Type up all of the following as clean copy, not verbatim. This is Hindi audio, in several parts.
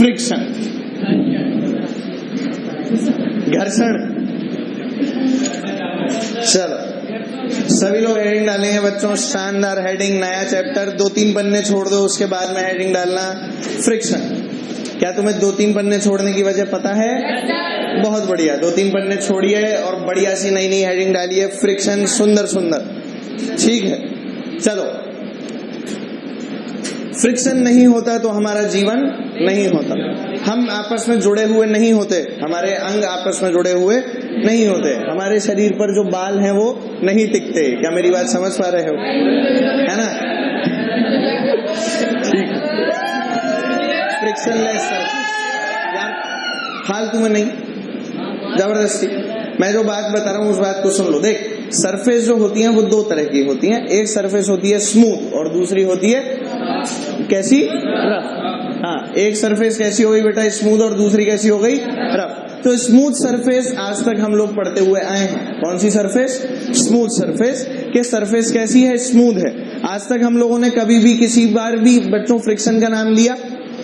फ्रिक्शन, घर्षण। चलो सभी लोग हेडिंग डालेंगे बच्चों, शानदार हेडिंग, नया चैप्टर, 2-3 पन्ने छोड़ दो, उसके बाद में हेडिंग डालना फ्रिक्शन। क्या तुम्हें 2-3 पन्ने छोड़ने की वजह पता है? बहुत बढ़िया, 2-3 पन्ने छोड़िए और बढ़िया सी नई नई हेडिंग डालिए, फ्रिक्शन, सुंदर सुंदर। ठीक है, चलो। फ्रिक्शन नहीं होता तो हमारा जीवन नहीं होता, हम आपस में जुड़े हुए नहीं होते, हमारे अंग आपस में जुड़े हुए नहीं होते, हमारे शरीर पर जो बाल हैं वो नहीं टिकते। क्या मेरी बात समझ पा रहे हो? है ना? फ्रिक्शनलेस सरफेस, यार फालतू में नहीं, जबरदस्ती। मैं जो बात बता रहा हूँ उस बात को सुन लो। देख, सरफेस जो होती हैं वो 2 तरह की होती हैं। एक सरफेस होती है स्मूथ और दूसरी होती है कैसी? रफ। हाँ, एक सरफेस कैसी हो गई बेटा? स्मूथ, और दूसरी कैसी हो गई? रफ। तो स्मूथ सरफेस आज तक हम लोग पढ़ते हुए आए हैं। कौन सी सरफेस? Smooth surface. के सरफेस कैसी है? स्मूथ है। आज तक हम लोगों ने कभी भी किसी बार भी बच्चों फ्रिक्शन का नाम लिया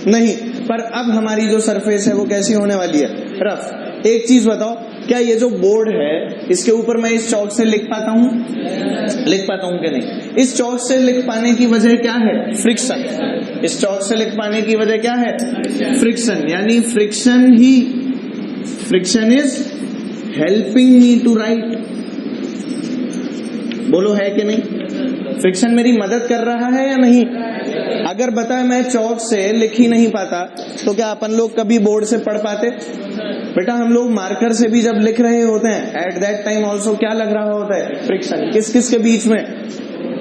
नहीं, पर अब हमारी जो सरफेस है वो कैसी होने वाली है? रफ। एक चीज बताओ, क्या ये जो बोर्ड है इसके ऊपर मैं इस चौक से लिख पाता हूँ? लिख पाता हूँ कि नहीं? इस चौक से लिख पाने की वजह क्या है? फ्रिक्शन। इस चौक से लिख पाने की वजह क्या है? फ्रिक्शन। यानी friction is helping me to write. बोलो है कि नहीं? फ्रिक्शन मेरी मदद कर रहा है या नहीं? अगर बताए मैं चौक से लिख ही नहीं पाता तो क्या अपन लोग कभी बोर्ड से पढ़ पाते? बेटा हम लोग मार्कर से भी जब लिख रहे होते हैं, एट दैट टाइम ऑल्सो क्या लग रहा होता है? फ्रिक्शन। किस किस के बीच में?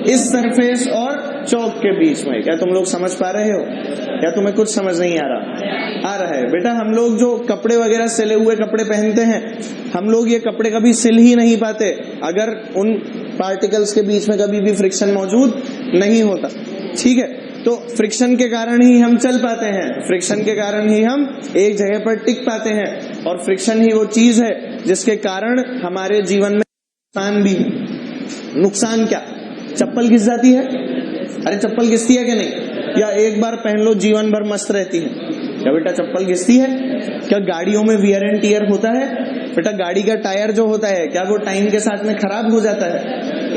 इस सरफेस और चौक के बीच में। क्या तुम लोग समझ पा रहे हो? क्या तुम्हें कुछ समझ नहीं आ रहा? आ रहा है। बेटा हम लोग जो कपड़े वगैरह सिले हुए कपड़े पहनते हैं, हम लोग ये कपड़े कभी सिल ही नहीं पाते अगर उन पार्टिकल्स के बीच में कभी भी फ्रिक्शन मौजूद नहीं होता। ठीक है, तो फ्रिक्शन के कारण ही हम चल पाते हैं, फ्रिक्शन के कारण ही हम एक जगह पर टिक पाते हैं, और फ्रिक्शन ही वो चीज है जिसके कारण हमारे जीवन में नुकसान भी है। नुकसान क्या? चप्पल घिस जाती है? अरे चप्पल घिसती है कि नहीं? या एक बार पहन लो जीवन भर मस्त रहती है? क्या बेटा चप्पल घिसती है? क्या गाड़ियों में वियर एंड टियर होता है? बेटा गाड़ी का टायर जो होता है क्या वो टाइम के साथ में खराब हो जाता है?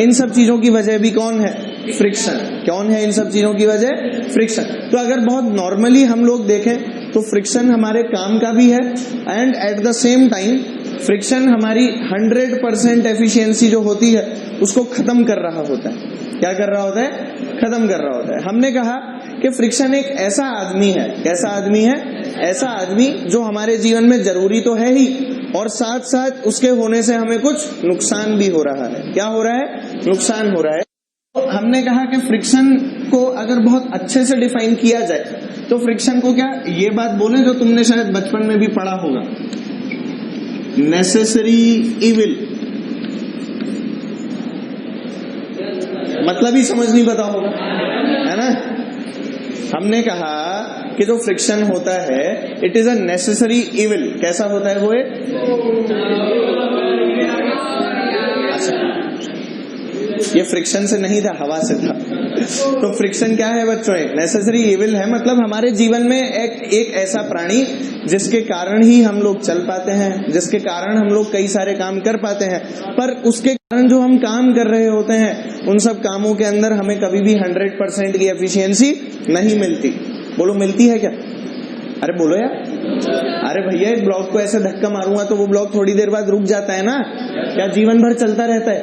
इन सब चीजों की वजह भी कौन है? फ्रिक्शन। कौन है इन सब चीजों की वजह? फ्रिक्शन। तो अगर बहुत नॉर्मली हम लोग देखें तो फ्रिक्शन हमारे काम का भी है, and at the same time friction हमारी 100% एफिशिएंसी जो होती है उसको खत्म कर रहा होता है। क्या कर रहा होता है? खत्म कर रहा होता है। हमने कहा कि फ्रिक्शन एक ऐसा आदमी है। कैसा आदमी है? ऐसा आदमी जो हमारे जीवन में जरूरी तो है ही, और साथ साथ उसके होने से हमें कुछ नुकसान भी हो रहा है। क्या हो रहा है? नुकसान हो रहा है। तो हमने कहा कि फ्रिक्शन को अगर बहुत अच्छे से डिफाइन किया जाए तो फ्रिक्शन को क्या ये बात बोले जो तुमने शायद बचपन में भी पढ़ा होगा, नेसेसरी इविल। मतलब ही समझ नहीं पता होगा, है ना? हमने कहा कि जो फ्रिक्शन होता है it is a necessary evil. कैसा होता है वो? ये फ्रिक्शन से नहीं था, हवा से था। तो फ्रिक्शन क्या है बच्चों? एक नेसेसरी इविल है। मतलब हमारे जीवन में एक ऐसा प्राणी जिसके कारण ही हम लोग चल पाते हैं, जिसके कारण हम लोग कई सारे काम कर पाते हैं, पर उसके कारण जो हम काम कर रहे होते हैं उन सब कामों के अंदर हमें कभी भी 100% की एफिशिएंसी नहीं मिलती। बोलो मिलती है क्या? अरे बोलो यार। अरे भैया एक ब्लॉक को ऐसे धक्का मारूंगा तो वो ब्लॉक थोड़ी देर बाद रुक जाता है ना? क्या जीवन भर चलता रहता है?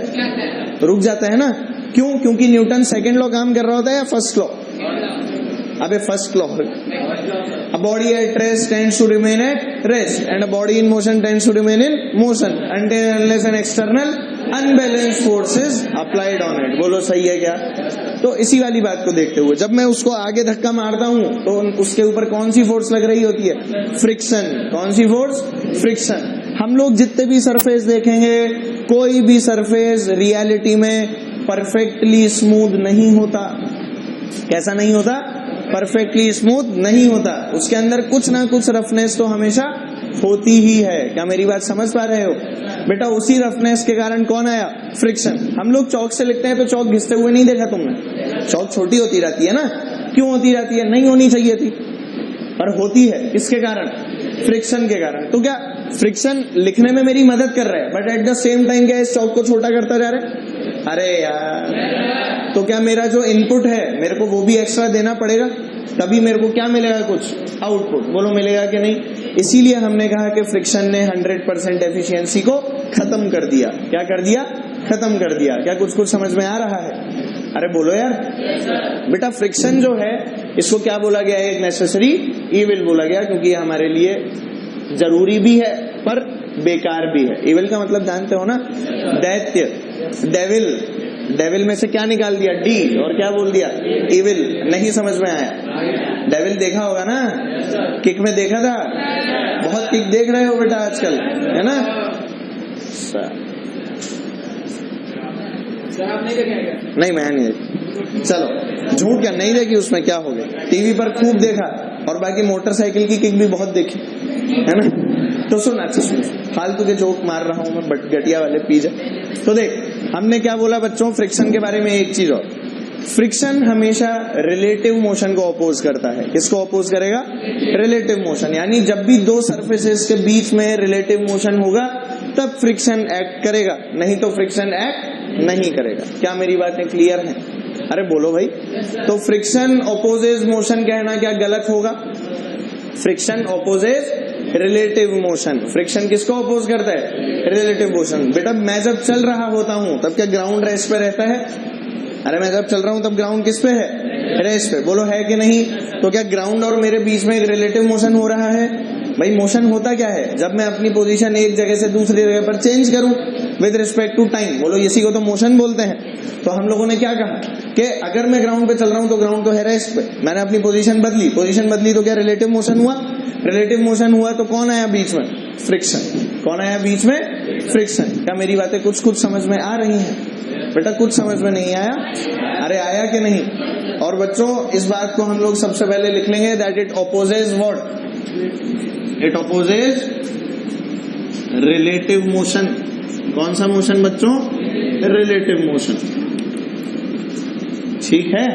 रुक जाता है ना? क्यों? क्योंकि न्यूटन सेकंड लॉ काम कर रहा होता है या फर्स्ट लॉ? अबे first law. A body at rest tends to remain at rest, and a body in motion tends to remain in motion until unless an external unbalanced force is applied on it. बोलो सही है क्या? तो इसी वाली बात को देखते हुए जब मैं उसको आगे धक्का मारता हूं तो उसके ऊपर कौन सी फोर्स लग रही होती है? फ्रिक्शन। कौन सी फोर्स? फ्रिक्शन। हम लोग जितने भी सरफेस देखेंगे, कोई भी सरफेस रियलिटी में परफेक्टली स्मूथ नहीं होता। कैसा नहीं होता? परफेक्टली स्मूथ नहीं होता। उसके अंदर कुछ ना कुछ रफनेस तो हमेशा होती ही है। क्या मेरी बात समझ पा रहे हो? बेटा उसी रफनेस के कारण कौन आया? फ्रिक्शन। हम लोग चौक से लिखते हैं तो चौक घिसते हुए नहीं देखा तुमने? चौक छोटी होती रहती है ना? क्यों होती रहती है? नहीं होनी चाहिए थी। पर होती है किसके कारण? फ्रिक्शन के कारण। तो क्या फ्रिक्शन लिखने में मेरी मदद कर रहा है, but at the same time क्या इस चौक को छोटा करता जा रहा है? अरे यार, तो क्या मेरा जो इनपुट है मेरे को वो भी एक्स्ट्रा देना पड़ेगा, तभी मेरे को क्या मिलेगा? कुछ आउटपुट। बोलो मिलेगा कि नहीं? इसीलिए हमने कहा कि फ्रिक्शन ने 100% एफिशिएंसी को खत्म कर दिया। क्या कर दिया? खत्म कर दिया। क्या कुछ कुछ समझ में आ रहा है? अरे बोलो यार। बेटा फ्रिक्शन जो है इसको क्या बोला गया है? एक नेसेसरी इविल बोला गया, क्योंकि ये हमारे लिए जरूरी भी है पर बेकार भी है। इविल का मतलब जानते हो ना? दैत्य, डेविल। डेविल में से क्या निकाल दिया? डी, और क्या बोल दिया? इविल। नहीं समझ में आया? डेविल देखा होगा ना, किक में देखा था, बहुत किक देख रहे हो बेटा आजकल, है ना? नहीं मैं नहीं देखी। चलो झूठ क्या नहीं देखी, उसमें क्या हो गया? टीवी पर खूब देखा, और बाकी मोटरसाइकिल की किक भी बहुत देखी, है ना? तो सुन, अच्छा सुन, फालतू के जोक मार रहा हूं मैं, बट घटिया वाले पी जा। तो देख हमने क्या बोला बच्चों फ्रिक्शन के बारे में? एक चीज और, फ्रिक्शन हमेशा रिलेटिव मोशन को अपोज करता है। किसको अपोज करेगा? Relative motion. यानी जब भी दो सरफेसेस के बीच में रिलेटिव मोशन होगा तब फ्रिक्शन एक्ट करेगा, नहीं तो फ्रिक्शन एक्ट नहीं करेगा। क्या मेरी बातें क्लियर हैं? अरे बोलो भाई। तो फ्रिक्शन अपोजेज मोशन कहना क्या गलत होगा? Friction opposes relative motion. Friction किसको अपोज करता है? Relative motion. बेटा मैं जब चल रहा होता हूं तब क्या ग्राउंड रेस्ट पे रहता है? अरे मैं जब चल रहा हूं तब ग्राउंड किस पे है? रेस्ट पे। बोलो है कि नहीं? तो क्या ग्राउंड और मेरे बीच में एक रिलेटिव मोशन हो रहा है? भाई मोशन होता क्या है? जब मैं अपनी पोजीशन एक जगह से दूसरी जगह पर चेंज करूं विद रिस्पेक्ट टू टाइम। बोलो इसी को तो मोशन बोलते हैं। तो हम लोगों ने क्या कहा कि अगर मैं ग्राउंड पे चल रहा हूं तो ग्राउंड तो है रेस्ट पे, मैंने अपनी पोजीशन बदली तो क्या रिलेटिव मोशन हुआ? रिलेटिव मोशन हुआ तो कौन आया बीच में? फ्रिक्शन। कौन आया बीच में? फ्रिक्शन। क्या मेरी बातें कुछ कुछ समझ में आ रही हैं? बेटा कुछ समझ में नहीं आया? अरे आया कि नहीं? और बच्चों इस बात को हम लोग सबसे पहले लिख लेंगे, that it opposes what? It opposes relative motion. कौन सा मोशन बच्चों? Relative motion. ठीक है।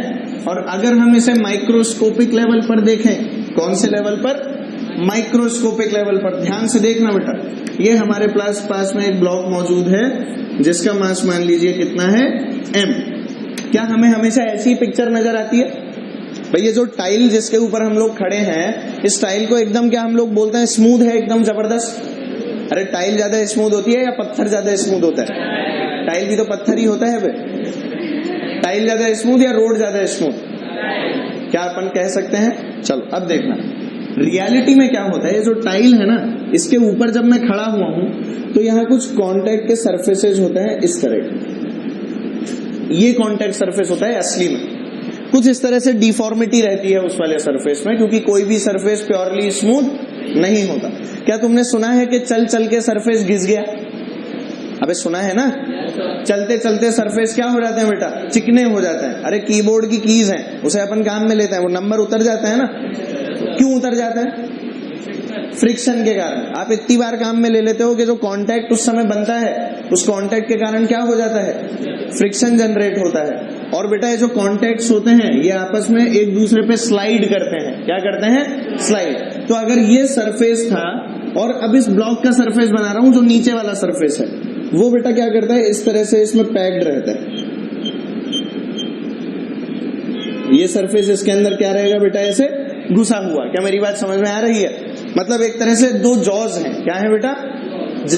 और अगर हम इसे माइक्रोस्कोपिक लेवल पर देखें, कौन से लेवल पर? माइक्रोस्कोपिक लेवल पर। ध्यान से देखना बेटा, ये हमारे पास में एक ब्लॉक मौजूद है जिसका मास मान लीजिए कितना है? m। क्या हमें हमेशा ऐसी पिक्चर नजर आती है? भाई ये जो टाइल जिसके ऊपर हम लोग खड़े हैं, इस टाइल को एकदम क्या हम लोग बोलते हैं स्मूथ है, एकदम जबरदस्त। अरे टाइल ज्यादा स्मूथ होती है या पत्थर ज्यादा स्मूथ होता है? टाइल भी तो पत्थर ही होता है भाई। टाइल ज्यादा स्मूथ या रोड ज्यादा स्मूथ? क्या अपन कह सकते हैं? चलो अब देखना रियलिटी में क्या होता है। ये जो टाइल है ना, इसके ऊपर जब मैं खड़ा हुआ हूं तो यहाँ कुछ कांटेक्ट के सरफेसेज होते हैं इस तरह के। ये कांटेक्ट सरफेस होता है असली में। कुछ इस तरह से डिफॉर्मिटी रहती है उस वाले सरफेस में, क्योंकि कोई भी सरफेस प्योरली स्मूथ नहीं होता। क्या तुमने सुना है कि चल चल के सरफेस घिस गया? अबे सुना है ना? चलते चलते सरफेस क्या हो जाते हैं बेटा? चिकने हो जाते हैं। अरे कीबोर्ड की कीज हैं, उसे अपन काम में लेते हैं, वो नंबर उतर जाता है ना। क्यों उतर जाता है? फ्रिक्शन के कारण। आप इतनी बार काम में ले लेते हो कि जो कांटेक्ट उस समय बनता है, उस कांटेक्ट के कारण क्या हो जाता है? फ्रिक्शन जनरेट होता है। और बेटा ये जो कांटेक्ट्स होते हैं ये आपस में एक दूसरे पे स्लाइड करते हैं। क्या करते हैं? स्लाइड। तो अगर ये सरफेस था और अब इस ब्लॉक का सरफेस बना रहा हूं जो नीचे वाला सरफेस है, वो बेटा क्या करता है? इस तरह से इसमें पैक्ड रहता है। ये सरफेस इसके अंदर क्या रहेगा बेटा? ऐसे घुसा हुआ। क्या मेरी बात समझ में आ रही है? मतलब एक तरह से दो जॉज हैं। क्या है बेटा?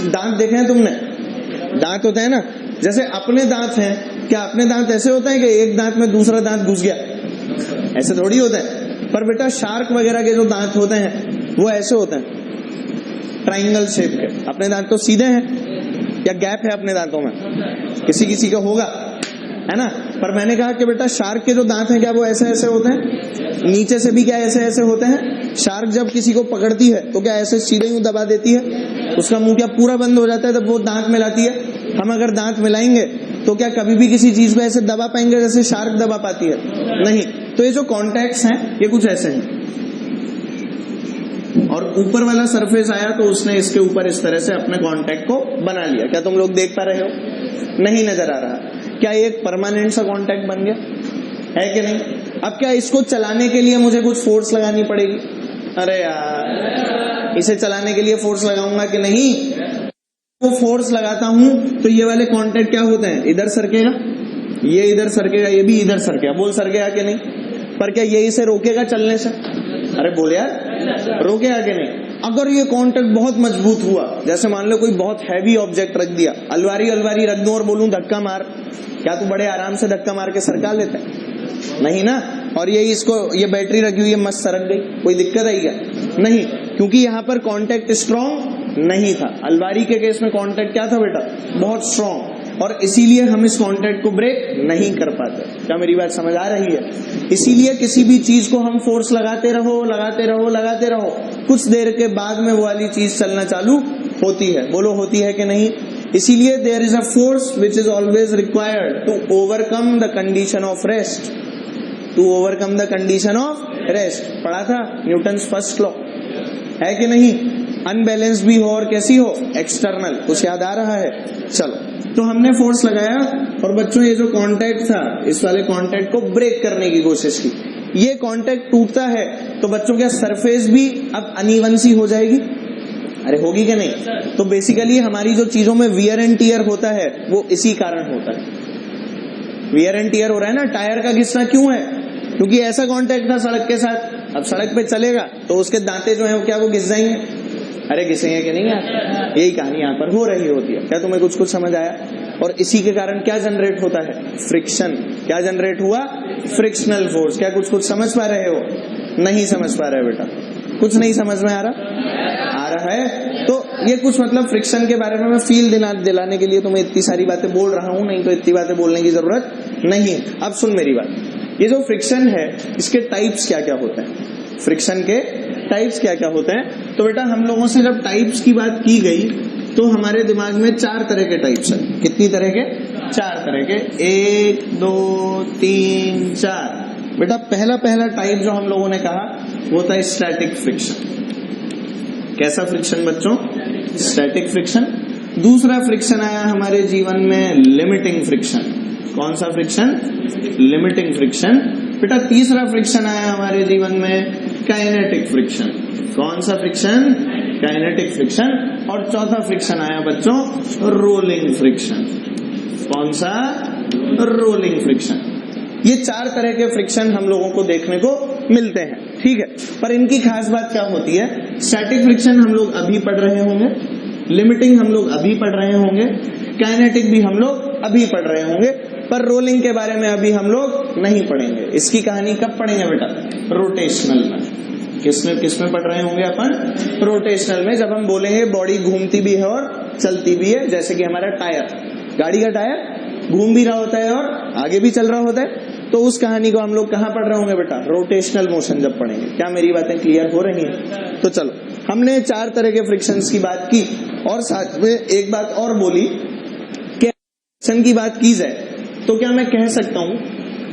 दांत देखे हैं तुमने? दांत होते हैं ना, जैसे अपने दांत हैं। क्या अपने दांत ऐसे होते हैं कि एक दांत में दूसरा दांत घुस गया? ऐसे थोड़ी होते हैं। पर बेटा शार्क वगैरह के जो दांत होते हैं वो ऐसे होते हैं, ट्राइंगल शेप के। अपने दांत तो सीधे हैं या गैप है अपने दांतों में? किसी किसी का होगा, है ना? पर मैंने कहा कि बेटा शार्क के जो दांत हैं क्या वो ऐसे ऐसे होते हैं? नीचे से भी क्या ऐसे ऐसे होते हैं? शार्क जब किसी को पकड़ती है तो क्या ऐसे सीधे ही दबा देती है? उसका मुंह क्या पूरा बंद हो जाता है तब वो दांत मिलाती है? हम अगर दांत मिलाएंगे तो क्या कभी भी किसी चीज को ऐसे दबा पाएंगे जैसे शार्क दबा पाती है? नहीं। तो ये जो कॉन्टैक्ट्स हैं ये कुछ ऐसे हैं। और ऊपर वाला सरफेस आया तो उसने इसके ऊपर इस तरह से अपने कांटेक्ट को बना लिया। क्या तुम लोग देख पा रहे हो? नहीं नजर आ रहा? क्या एक परमानेंट सा कांटेक्ट बन गया है कि नहीं? अब क्या इसको चलाने के लिए मुझे कुछ फोर्स लगानी पड़ेगी? अरे यार, इसे चलाने के लिए फोर्स लगाऊंगा कि नहीं? तो फोर्स लगाता हूं तो ये वाले कांटेक्ट क्या होते हैं, इधर सरकेगा, ये इधर सरकेगा, ये भी इधर सरकेगा। बोल सरकेगा कि नहीं? पर क्या ये इसे रोकेगा चलने से? अरे बोल यार, रोकेगा कि नहीं? अगर ये कांटेक्ट बहुत मजबूत हुआ, जैसे मान लो कोई बहुत हैवी ऑब्जेक्ट रख दिया, अलवारी रख दूं और बोलूं धक्का मार, क्या तू बड़े आराम से धक्का मार के सरका लेता है? नहीं ना। और ये बैटरी रखी हुई है, मस्त सरक गई, कोई दिक्कत आई क्या? नहीं, क्योंकि यहाँ पर कांटेक्ट स्ट्रॉन्ग नहीं था। अलवारी के केस में कांटेक्ट क्या था बेटा? बहुत स्ट्रॉन्ग, और इसीलिए हम इस कांटेक्ट को ब्रेक नहीं कर पाते। क्या मेरी बात समझ आ रही है? इसीलिए किसी भी चीज को हम फोर्स लगाते रहो, कुछ देर के बाद में वो वाली चीज चलना चालू होती है। बोलो होती है कि नहीं? इसीलिए there is a force which is always required to overcome the condition of rest. पढ़ा था न्यूटन्स फर्स्ट लॉ, है कि नहीं? अनबैलेंस भी हो और कैसी हो, एक्सटर्नल। कुछ याद आ रहा है? चलो, तो हमने फोर्स लगाया और बच्चों ये जो कांटेक्ट था, इस वाले कांटेक्ट को ब्रेक करने की कोशिश की। ये कांटेक्ट टूटता है तो बच्चों क्या सरफेस भी अब अनइवन सी हो जाएगी? अरे होगी कि नहीं? तो बेसिकली हमारी जो चीजों में वियर एंड टियर होता है वो इसी कारण होता है। वियर एंड टियर हो रहा है ना, टायर का घिसना क्यों है? क्योंकि ऐसा कांटेक्ट था सड़क के साथ। अब सड़क पे चलेगा तो उसके दांते जो है वो क्या वो घिस जाएंगे? अरे घिसेंगे कि नहीं यार? यही कहानी यहाँ पर हो रही होती है। क्या तुम्हें कुछ समझ आया? और इसी के कारण क्या जनरेट होता है? फ्रिक्शन। क्या जनरेट हुआ? Frictional force. क्या कुछ समझ पा रहे हो? नहीं समझ पा रहे बेटा? कुछ नहीं समझ में आ रहा है? तो ये कुछ मतलब फ्रिक्शन के बारे में मैं फील दिलाने के लिए तुम्हें इतनी सारी बातें बोल रहा हूं, नहीं तो इतनी बातें बोलने की जरूरत नहीं है। अब सुन मेरी बात, ये जो फ्रिक्शन है इसके टाइप्स क्या क्या होते हैं? फ्रिक्शन के टाइप्स क्या क्या होते हैं? तो बेटा हम लोगों से जब टाइप्स की बात की गई तो हमारे दिमाग में 4 तरह के टाइप्स हैं। कितनी तरह के? 4 तरह के। 1 2 3 4। बेटा पहला टाइप जो हम लोगों ने कहा वो था स्टैटिक फ्रिक्शन। कैसा फ्रिक्शन बच्चों? Static friction. दूसरा फ्रिक्शन आया हमारे जीवन में लिमिटिंग फ्रिक्शन। कौन सा फ्रिक्शन? Limiting friction. बेटा तीसरा फ्रिक्शन आया हमारे जीवन में काइनेटिक फ्रिक्शन। कौन सा फ्रिक्शन? Kinetic friction. और चौथा फ्रिक्शन आया बच्चों रोलिंग फ्रिक्शन। कौन सा? Rolling friction. ये 4 तरह के फ्रिक्शन हम लोगों को देखने को मिलते हैं, ठीक है। पर इनकी खास बात क्या होती है? स्टैटिक फ्रिक्शन हम लोग अभी पढ़ रहे होंगे, लिमिटिंग हम लोग अभी पढ़ रहे होंगे, काइनेटिक भी हम लोग अभी पढ़ रहे होंगे, पर रोलिंग के बारे में अभी हम लोग नहीं पढ़ेंगे। इसकी कहानी कब पढ़ेंगे बेटा? रोटेशनल में। किसमें पढ़ रहे होंगे अपन? रोटेशनल में। जब हम बोलेंगे बॉडी घूमती भी है और चलती भी है, जैसे कि हमारा टायर, गाड़ी का टायर घूम भी रहा होता है और आगे भी चल रहा होता है, तो उस कहानी को हम लोग कहाँ पढ़ रहे होंगे बेटा? रोटेशनल मोशन जब पढ़ेंगे। क्या मेरी बातें क्लियर हो रही हैं? तो चलो, हमने 4 तरह के फ्रिक्शंस की बात की और साथ में एक बात और बोली कि फ्रिक्शन की बात की जाए तो क्या मैं कह सकता हूं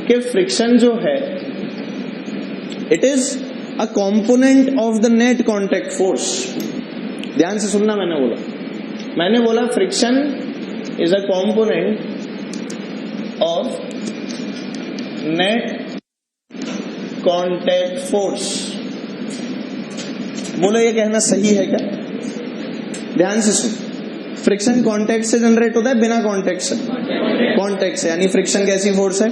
कि फ्रिक्शन जो है it is a component of the net contact force. ध्यान से सुनना, मैंने बोला friction is a component of net contact force. बोलो ये कहना सही है क्या? ध्यान से सुन। फ्रिक्शन कांटेक्ट से जनरेट होता है, बिना कांटेक्ट से? कांटेक्ट से। यानी फ्रिक्शन कैसी फोर्स है?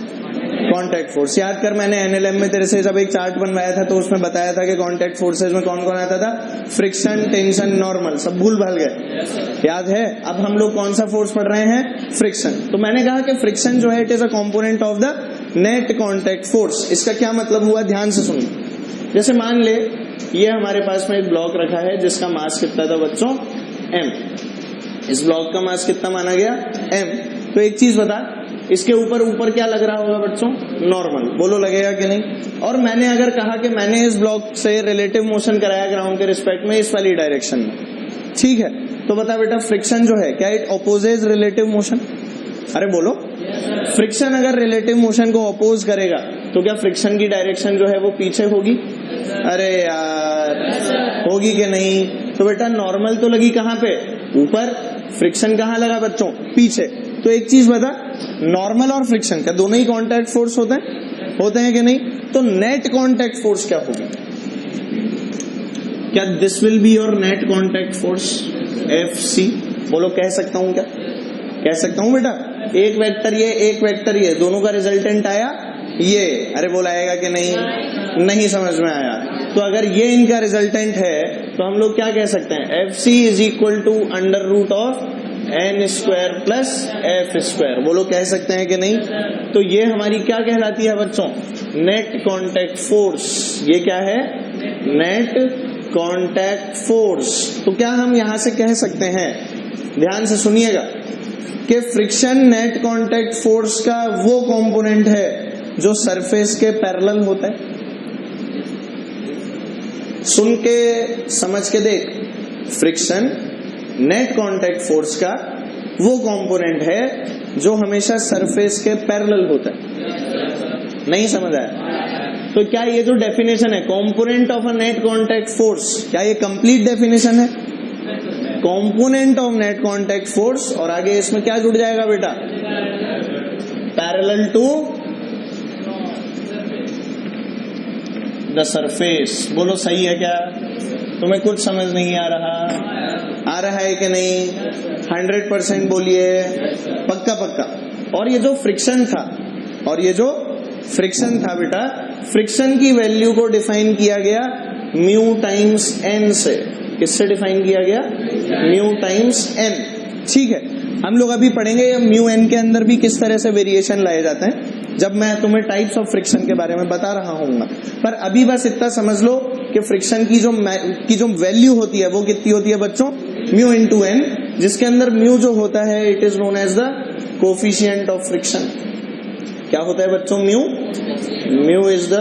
Contact force. याद कर, मैंने एनएलएम में तेरे से जब एक चार्ट बनवाया था तो उसमें बताया था कि कांटेक्ट फोर्सेज में कौन कौन आता था? Friction, tension, normal. सब भूल भाल गए? याद है? अब हम लोग कौन सा फोर्स पढ़ रहे हैं? फ्रिक्शन। तो मैंने कहा कि फ्रिक्शन जो है it is a component of the net contact force. इसका क्या मतलब हुआ? ध्यान से सुनिए। जैसे मान ले ये हमारे पास में एक ब्लॉक रखा है जिसका मास कितना था बच्चों? m। इस ब्लॉक का मास कितना माना गया? m। तो एक चीज बता, इसके ऊपर क्या लग रहा होगा बच्चों? नॉर्मल। बोलो लगेगा कि नहीं? और मैंने अगर कहा कि मैंने इस ब्लॉक से रिलेटिव मोशन कराया ग्राउंड के रिस्पेक्ट में इस वाली डायरेक्शन में, ठीक है, तो बता बेटा फ्रिक्शन जो है क्या इट अपोजेज रिलेटिव मोशन? अरे बोलो। फ्रिक्शन अगर रिलेटिव मोशन को अपोज करेगा तो क्या फ्रिक्शन की डायरेक्शन जो है वो पीछे होगी? अरे यार, होगी कि नहीं? तो बेटा नॉर्मल तो लगी कहाँ पे? ऊपर। फ्रिक्शन कहाँ लगा बच्चों? पीछे। तो एक चीज बता, नॉर्मल और फ्रिक्शन का दोनों ही कांटेक्ट फोर्स होते हैं कि नहीं? तो नेट कांटेक्ट फोर्स क्या होगी? क्या this will be your net contact force FC? बोलो कह सकता हूं क्या? कह सकता हूं बेटा? एक वेक्टर ये, एक वेक्टर ये, दोनों का रिजल्टेंट आया ये। अरे बोला आएगा कि नहीं? नहीं समझ में आया। तो अगर ये इनका रिजल्टेंट है तो हम लोग क्या कह सकते हैं? FC is equal to under root of n square plus f square. बोलो कह सकते हैं कि नहीं? तो ये हमारी क्या कहलाती है बच्चों? Net contact force. ये क्या है? Net contact force. तो क्या हम यहां से कह सकते हैं, ध्यान से सुनिएगा, कि फ्रिक्शन नेट कांटेक्ट फोर्स का वो कंपोनेंट है जो सरफेस के पैरेलल होता है? सुन के समझ के देख, फ्रिक्शन नेट कांटेक्ट फोर्स का वो कंपोनेंट है जो हमेशा सरफेस के पैरेलल होता है। नहीं समझ आया? तो क्या ये जो डेफिनेशन है component of a net contact force, क्या ये कंप्लीट डेफिनेशन है? Component of net contact force, और आगे इसमें क्या जुड़ जाएगा बेटा? Parallel to the surface. बोलो सही है क्या? तुम्हें कुछ समझ नहीं आ रहा? आ रहा है कि नहीं? 100% बोलिए, पक्का पक्का। और ये जो फ्रिक्शन था, और ये जो फ्रिक्शन था बेटा, फ्रिक्शन की वैल्यू को डिफाइन किया गया म्यू टाइम्स n से। किससे डिफाइन किया गया? Mu times n। ठीक है, हम लोग अभी पढ़ेंगे ये म्यू n के अंदर भी किस तरह से वेरिएशन लाए जाते हैं, जब मैं तुम्हें टाइप्स ऑफ फ्रिक्शन के बारे में बता रहा हूँ। पर अभी बस इतना समझ लो कि फ्रिक्शन की जो वैल्यू होती है वो कितनी होती है बच्चों? म्यू इंटू n, जिसके अंदर म्यू जो होता है it is known as the coefficient of friction. क्या होता है बच्चों? Mu is the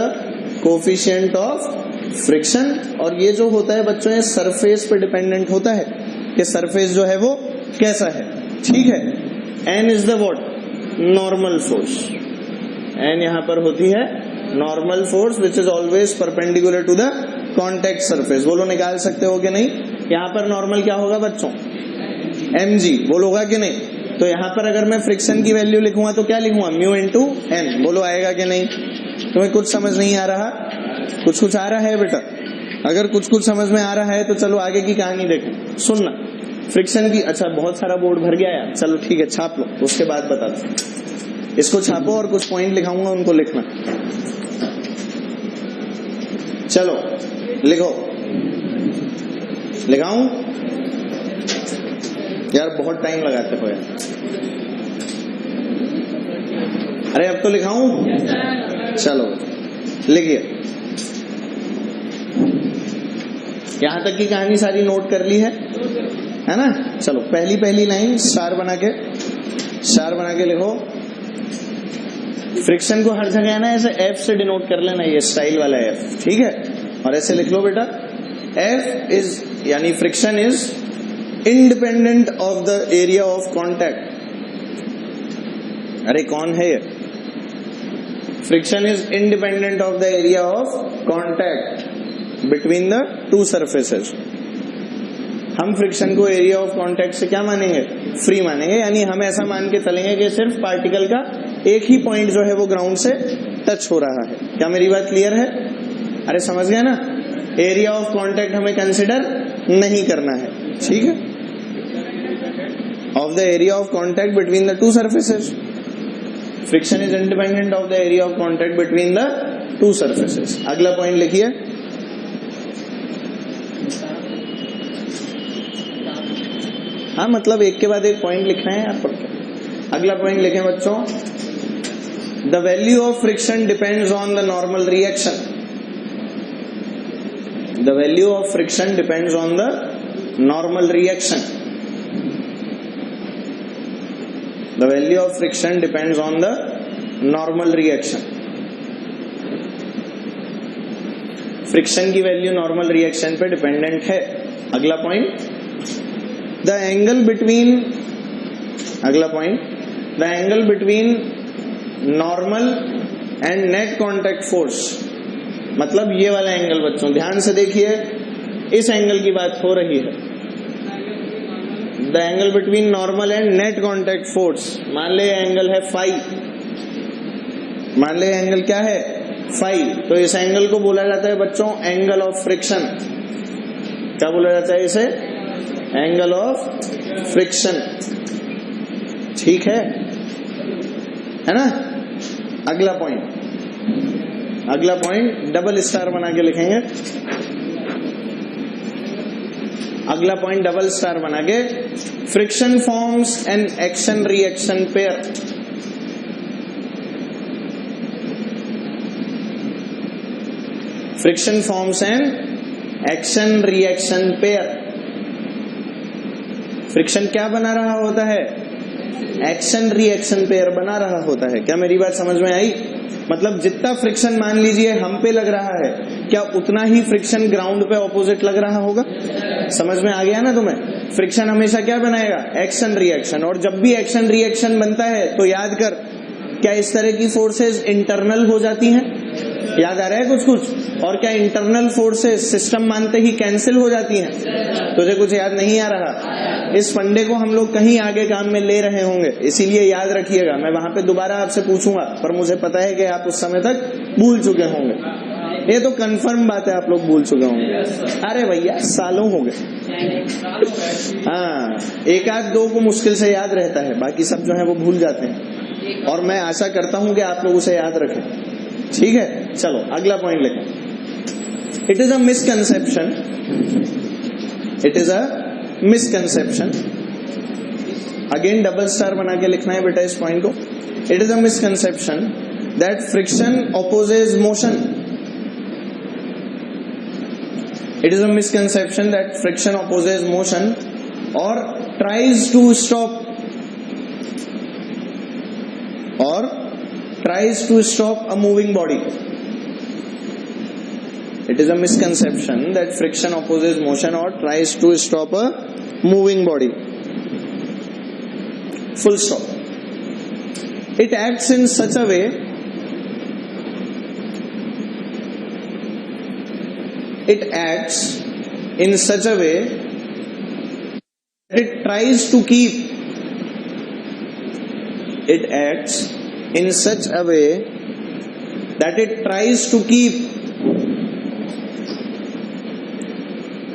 coefficient of friction. और ये जो होता है बच्चों, ये सरफेस पे डिपेंडेंट होता है कि सरफेस जो है वो कैसा है। ठीक है, n is the what? Normal force. n यहां पर होती है normal force which is always perpendicular to the contact surface. बोलो निकाल सकते हो कि नहीं? यहां पर नॉर्मल क्या होगा बच्चों? mg। बोलोगा कि नहीं? तो यहां पर अगर मैं फ्रिक्शन की वैल्यू लिखूंगा तो क्या लिखूंगा? Mu into n। बोलो आएगा कि नहीं? तुम्हें कुछ समझ नहीं आ रहा? कुछ कुछ आ रहा है बेटा? अगर कुछ कुछ समझ में आ रहा है तो चलो आगे की कहानी देखो, सुनना। फ्रिक्शन की, अच्छा बहुत सारा बोर्ड भर गया यार, चलो ठीक है छाप लो, उसके बाद बता दो। इसको छापो और कुछ पॉइंट लिखाऊंगा उनको लिखना। चलो लिखो, लिखाऊं? यार बहुत टाइम लगाते हो यार। अरे अब तो लिखाऊं? चलो लिखिए। यहां तक की कहानी सारी नोट कर ली है ना? चलो पहली लाइन स्टार बना के लिखो। फ्रिक्शन को हर जगह ना ऐसे F से डिनोट कर लेना, ये स्टाइल वाला F, ठीक है? और ऐसे लिख लो बेटा, F इज यानी friction is independent of the area of contact. अरे कौन है ये? Friction is independent of the area of contact between the two surfaces. हम फ्रिक्शन को एरिया ऑफ कॉन्टैक्ट से क्या मानेंगे? फ्री मानेंगे, यानी हम ऐसा मान के चलेंगे कि सिर्फ पार्टिकल का एक ही पॉइंट जो है वो ग्राउंड से टच हो रहा है। क्या मेरी बात क्लियर है? अरे समझ गया ना? एरिया ऑफ कॉन्टैक्ट हमें कंसिडर नहीं करना है, ठीक है? Of the area of contact between the two surfaces. Friction is independent of the area of contact between the two surfaces. अगला पॉइंट लिखिए। हाँ मतलब एक के बाद एक पॉइंट लिखना है आप। अगला पॉइंट लिखें बच्चों, the value of friction depends on the normal reaction. The value of friction depends on the normal reaction. The value of friction depends on the normal reaction. Friction की वैल्यू नॉर्मल रिएक्शन पे डिपेंडेंट है। अगला पॉइंट, द एंगल बिटवीन, अगला point, the angle between normal and net contact force. मतलब ये वाला एंगल बच्चों ध्यान से देखिए, इस एंगल की बात हो रही है। The angle between normal and net contact force, मान ले एंगल है फाई, मान ले एंगल क्या है? फाई। तो इस एंगल को बोला जाता है बच्चों एंगल ऑफ फ्रिक्शन। क्या बोला जाता है इसे? Angle of friction. ठीक है ना? अगला पॉइंट डबल स्टार बना के लिखेंगे। अगला पॉइंट डबल स्टार बना के, friction forms an action reaction pair. Friction forms an action reaction pair. Friction क्या बना रहा होता है? एक्शन रिएक्शन पेयर बना रहा होता है। क्या मेरी बात समझ में आई? मतलब जितना फ्रिक्शन मान लीजिए हम पे लग रहा है, क्या उतना ही फ्रिक्शन ग्राउंड पे ऑपोजिट लग रहा होगा? समझ में आ गया ना तुम्हें? फ्रिक्शन हमेशा क्या बनाएगा? Action reaction. और जब भी एक्शन रिएक्शन बनता है तो याद कर, क्या इस तरह की फोर्सेस इंटरनल हो जाती हैं? याद आ रहा है कुछ? और क्या इंटरनल फोर्सेस सिस्टम मानते ही कैंसिल हो जाती हैं? तुझे कुछ याद नहीं आ रहा? इस फंडे को हम लोग कहीं आगे काम में ले रहे होंगे, इसीलिए याद रखिएगा। मैं वहां पे दोबारा आपसे पूछूंगा, पर मुझे पता है कि आप उस समय तक भूल चुके होंगे। ये तो कंफर्म बात है, आप लोग भूल चुके होंगे। अरे भैया सालों हो गए। हाँ, एक आध दो को मुश्किल से याद रहता है, बाकी सब जो है वो भूल जाते हैं। और मैं आशा करता हूं कि आप लोग उसे याद रखें। ठीक है, चलो अगला पॉइंट लिखें। It is a misconception. It is a misconception. Again double star बना के लिखना है बेटा इस पॉइंट को। It is a misconception that friction opposes motion. It is a misconception that friction opposes motion और tries to stop a moving body. It is a misconception that friction opposes motion or tries to stop a moving body. Full stop. It acts in such a way that it tries to keep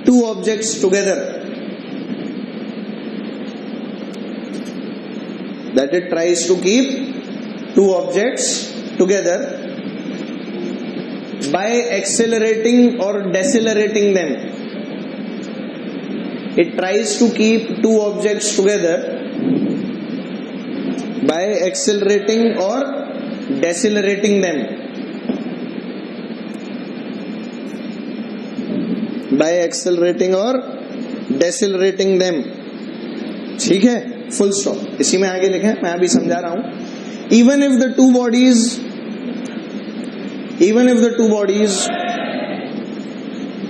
two objects together. That it tries to keep two objects together by accelerating or decelerating them. It tries to keep two objects together by accelerating or decelerating them. By accelerating or decelerating them. ठीक है, फुल स्टॉप। इसी में आगे लिखें, मैं अभी समझा रहा हूं। Even if the two bodies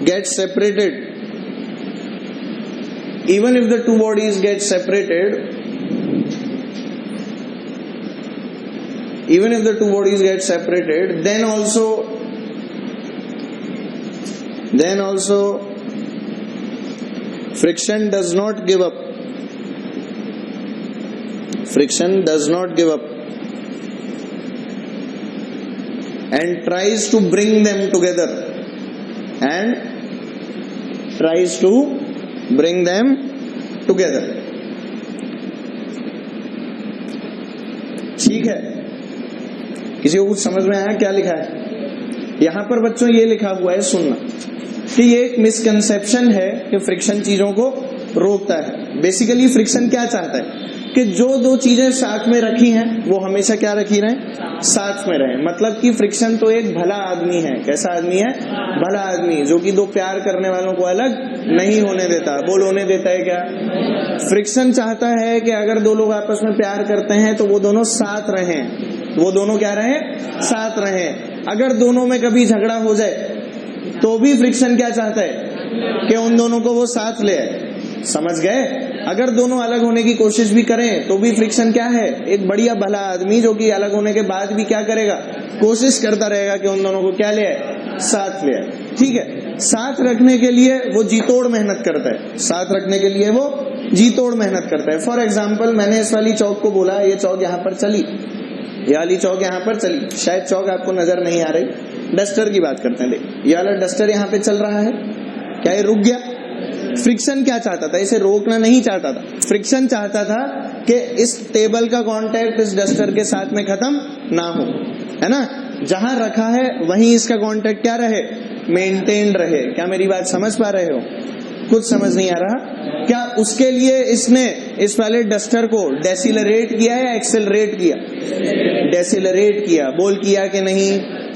get separated, then also friction does not give up. And tries to bring them together. ठीक है, किसी को कुछ समझ में आया क्या लिखा है? यहां पर बच्चों ये लिखा हुआ है, सुनना, कि ये एक मिसकंसेप्शन है कि फ्रिक्शन चीजों को रोकता है। बेसिकली फ्रिक्शन क्या चाहता है कि जो दो चीजें साथ में रखी हैं वो हमेशा क्या रखी रहें? साथ में रहें। मतलब कि फ्रिक्शन तो एक भला आदमी है। कैसा आदमी है? भला आदमी, जो कि दो प्यार करने वालों को अलग नहीं होने देता। बोल, होने देता है क्या? फ्रिक्शन चाहता है कि अगर दो लोग आपस में प्यार करते हैं तो वो दोनों साथ रहें। वो दोनों क्या रहें? साथ रहें। अगर दोनों में कभी झगड़ा हो जाए तो भी फ्रिक्शन क्या चाहता है? कि उन दोनों को वो साथ ले आए। समझ गए? अगर दोनों अलग होने की कोशिश भी करें तो भी फ्रिक्शन क्या है? एक बढ़िया भला आदमी जो कि अलग होने के बाद भी क्या करेगा? कोशिश करता रहेगा कि उन दोनों को क्या ले आए? साथ ले आए। ठीक है, साथ रखने के लिए वो जीतोड़ मेहनत करता है। फॉर एग्जाम्पल, मैंने इस वाली चौक को बोला ये चौक यहाँ पर चली, ये वाली चौक यहाँ पर चली। शायद चौक आपको नजर नहीं आ रही। डस्टर की बात करते हैं। देख, ये वाला डस्टर यहाँ पे चल रहा है, क्या ये रुक गया? फ्रिक्शन क्या चाहता था? इसे रोकना नहीं चाहता था। फ्रिक्शन चाहता था कि इस टेबल का कांटेक्ट इस डस्टर के साथ में खत्म ना हो, है ना। जहां रखा है वहीं इसका कांटेक्ट क्या रहे, मेंटेन रहे। क्या मेरी बात समझ पा रहे हो? कुछ समझ नहीं आ रहा क्या? उसके लिए इसने इस वाले डस्टर को डेसिलरेट किया या एक्सेलरेट किया? डेसिलरेट किया। बोल किया कि नहीं?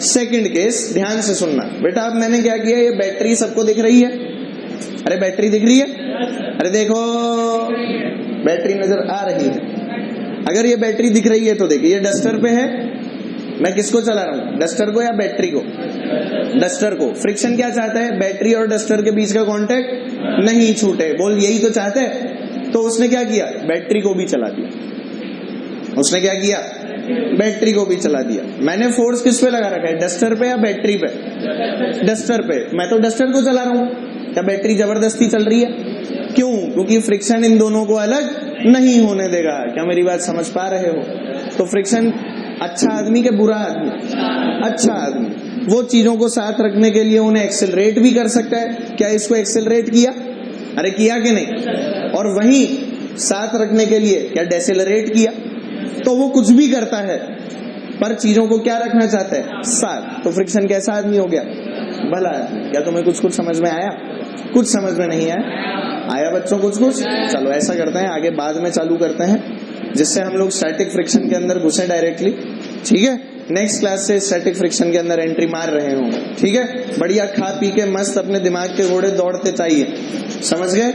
सेकंड केस ध्यान से सुनना बेटा। अब मैंने क्या किया, ये बैटरी सबको दिख रही है? अरे बैटरी दिख रही है? अरे देखो बैटरी नजर आ रही है। अगर ये बैटरी दिख रही है तो देखिए ये डस्टर पे है। मैं किसको चला रहा हूं, डस्टर को या बैटरी को? डस्टर को। फ्रिक्शन क्या चाहता है? बैटरी और डस्टर के बीच का कांटेक्ट नहीं छूटे। बोल यही तो चाहते हैं। तो उसने क्या किया, बैटरी को भी चला दिया। उसने क्या किया, बैटरी को भी चला दिया। मैंने फोर्स किस पे लगा रखा है, डस्टर पे या बैटरी पे? डस्टर पे। मैं तो डस्टर को चला रहा हूं। क्या बैटरी जबरदस्ती चल रही है? क्यों? क्योंकि फ्रिक्शन इन दोनों को अलग नहीं होने देगा। क्या मेरी बात समझ पा रहे हो? तो फ्रिक्शन अच्छा आदमी के बुरा आदमी? अच्छा आदमी। वो चीजों को साथ रखने के लिए उन्हें एक्सेलरेट भी कर सकता है। क्या इसको एक्सेलरेट किया? अरे किया कि नहीं? और वहीं साथ रखने के लिए क्या डेसेलरेट किया? तो वो कुछ भी करता है पर चीजों को क्या रखना चाहता है, साथ। तो फ्रिक्शन कैसा आदमी हो गया, भला आदमी। क्या तुम्हें कुछ कुछ समझ में आया? कुछ समझ में नहीं आया बच्चों? कुछ कुछ। चलो ऐसा करते हैं, आगे बाद में चालू करते हैं जिससे हम लोग स्टैटिक फ्रिक्शन के अंदर घुसे डायरेक्टली। ठीक है, नेक्स्ट क्लास से स्टैटिक फ्रिक्शन के अंदर एंट्री मार रहे होंगे। ठीक है, बढ़िया खा पी के मस्त अपने दिमाग के घोड़े दौड़ते चाहिए। समझ गए?